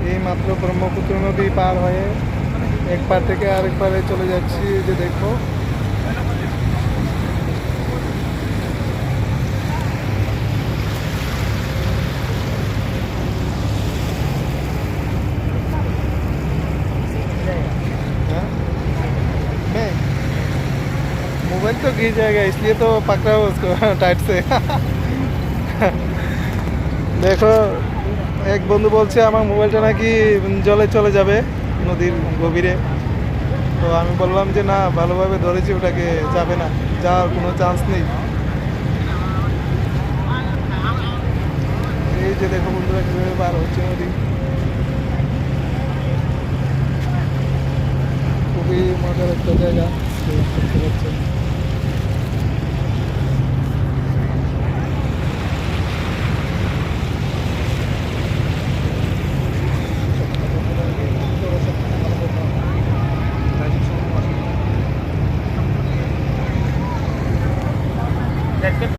এই মাত্র ব্রহ্মপুত্র নদী পার হয়ে এক পার থেকে আরেক পারে চলে যাচ্ছি। এই যে দেখো, हाँ? मैं मोबाइल तो गिर जाएगा, इसलिए तो पकड़ा हूँ उसको टाइट से। দেখো, এক বন্ধু বলছে আমার মোবাইলটা নাকি জলে চলে যাবে নদীর গভীরে। তো আমি বললাম যে না, ভালোভাবে ধরেছি, ওটাকে যাবে না, যাওয়ার কোনো চান্স নেই। এই যে দেখো বন্ধুরা, কীভাবে পার হচ্ছে নদী। খুবই মজার একটা জায়গা, দেখতে পাচ্ছেন।